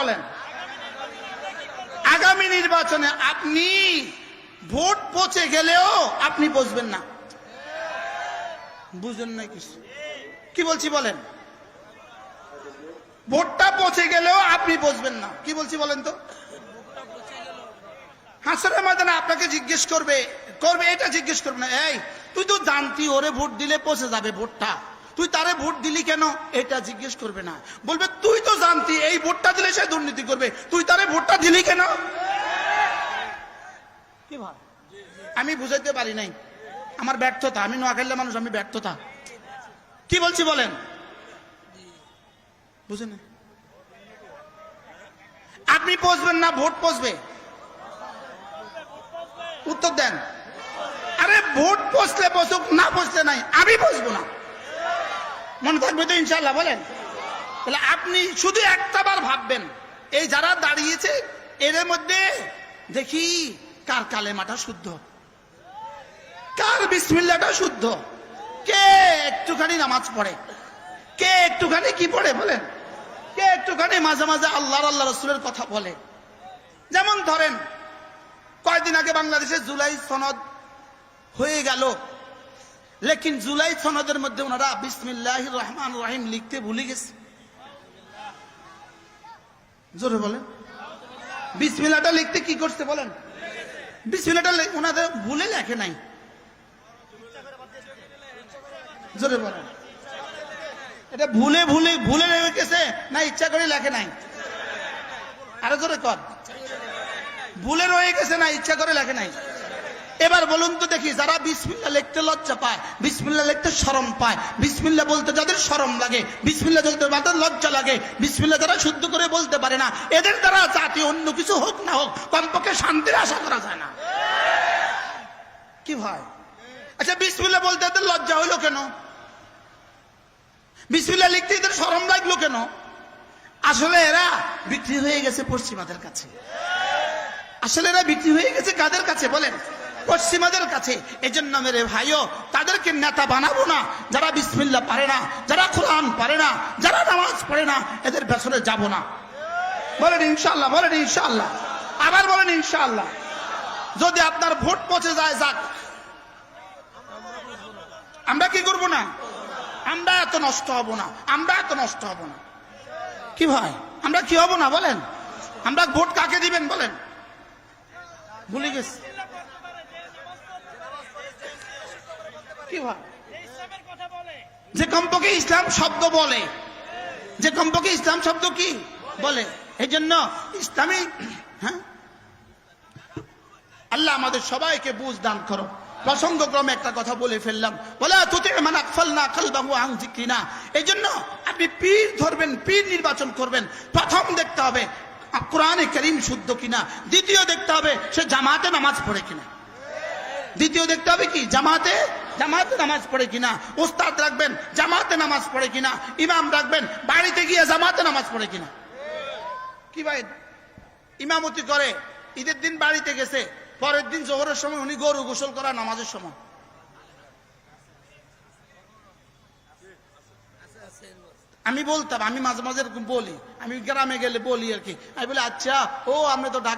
বলেন? আগামী নির্বাচনে আপনি ভোট পচে গেলেও আপনি বসবেন না। বুঝেন না কিছু কি বলছি বলেন? ভোটটা পচে গেলেও আপনি বসবেন না। কি বলছি বলেন তো? হাসরের ময়দানে আপনাকে জিজ্ঞেস করবে এটা জিজ্ঞেস করবে না, এই তুই তো জানতি ওরে ভোট দিলে পচে যাবে ভোটটা, তুই তারে ভোট দিলি কেন, এটা জিজ্ঞেস করবে না। বলবে তুই তো জানতি এই ভোটটা দিলে সে দুর্নীতি করবে, তুই তারে ভোটটা দিলি কেন? কি ভাই আমি বুঝাইতে পারি নাই, আমার ব্যর্থতা, আমি নোয়াখালীর মানুষ, আমি ব্যর্থতা। কি বলছি বলেন? বুঝেন? আপনি পচবেন না, ভোট পচবে। উত্তর দেন। আরে ভোট পচলে পচুক, না পচলে নাই, আমি পচবো না। মনে থাকবে তো ইনশাল্লাহ? বলেন। তাহলে আপনি শুধু একটাবার ভাববেন, এই যারা দাঁড়িয়েছে এদের মধ্যে দেখি কার কালেমাটা শুদ্ধ, কার বিসমিল্লাহটা শুদ্ধ, কে একটুখানি নামাজ পড়ে, কে একটুখানি কি পড়ে বলেন, কে একটুখানি মাঝে মাঝে আল্লাহ রসুলের কথা বলে। যেমন ধরেন কয়েকদিন আগে বাংলাদেশে জুলাই সনদ হয়ে গেল, লেকিন জুলাই সনদের মধ্যে ওনারা বিসমিল্লাহির রহমানির রহিম লিখতে ভুলে গেছে। জোরে বলেন। বিসমিল্লাহটা লিখতে কি করছে বলেন? বিসমিল্লাহটা ওনাদের ভুলে লেখে নাই। জোরে বলেন। এটা ভুলে ভুলে ভুলে রেখেছে না ইচ্ছা করে লেখে নাই? আরো জোরে কর। ভুলে রয়ে গেছে না ইচ্ছা করে লেখে নাই? এবার বলুন তো দেখি, যারা বিসমিল্লাহ লিখতে লজ্জা পায়, বিসমিল্লাহ লিখতে শরম পায়, বিসমিল্লাহ বলতে যাদের শরম লাগে, বিসমিল্লাহ যাদের লজ্জা লাগে, বিসমিল্লাহ যারা শুদ্ধ করে বলতে পারে না, এদের দ্বারা জাতি অন্য কিছু হোক না হোক কমপক্ষে শান্তির আশা করা যায় না। কি ভাই? আচ্ছা বিসমিল্লাহ বলতে এদের লজ্জা হইলো কেন? বিসমিল্লাহ লিখতে এদের শরম লাগলো কেন? আসলে এরা বিক্রি হয়ে গেছে পশ্চিমাদের কাছে। আসলে এরা বিক্রি হয়ে গেছে কাদের কাছে বলেন? পশ্চিমাদের কাছে। এজন্য মেরে ভাইও তাদেরকে নেতা বানাবো না যারা বিসমিল্লাহ পারে না, যারা কোরআন পারে না, যারা নামাজ পড়ে না, এদের পেছনে যাব না। বলেন ইনশাআল্লাহ, বলেন ইনশাআল্লাহ, আবার বলেন ইনশাআল্লাহ। যদি আপনার ভোট পচে যায় যাক, আমরা কি করব না? আমরা এত নষ্ট হব না, আমরা এত নষ্ট হব না। কি ভাই আমরা কি হব না বলেন? আমরা ভোট কাকে দিবেন বলেন? ভুলে গেছি। কি ভাই? যে কমপক্ষে ইসলাম শব্দ বলে, যে কমপক্ষে ইসলাম শব্দ কি বলে। এই জন্য ইসলামী, হ্যাঁ, আল্লাহ আমাদের সবাইকে বুঝ দান করো। প্রসঙ্গক্রমে একটা কথা বলে ফেললাম, ওয়ালা তুতি মান আগফালনা কলবাহু আন যিকরিনা। এই জন্য আপনি পীর ধরবেন, পীর নির্বাচন করবেন, প্রথম দেখতে হবে কোরআনে কারীম শুদ্ধ কিনা, দ্বিতীয় দেখতে হবে সে জামাতে নামাজ পড়ে কিনা, দ্বিতীয় দেখতে হবে কি জামাতে নামাজ পড়ে কিনা, উস্তাদ রাখবেন জামাতে নামাজ পড়ে কিনা, ইমাম রাখবেন বাড়িতে গিয়ে জামাতে নামাজ পড়ে কিনা। কি ভাই ইমামতি করে, ঈদের দিন বাড়িতে গেছে, পরের দিন জোহরের সময় উনি গরু গোসল করা নামাজের সময়। আমি বলতাম, আমি মাঝে মাঝে এরকম বলি, আমি গ্রামে গেলে বলি আর কি, আমি বলি আচ্ছা ও আমরা তো ঢাকা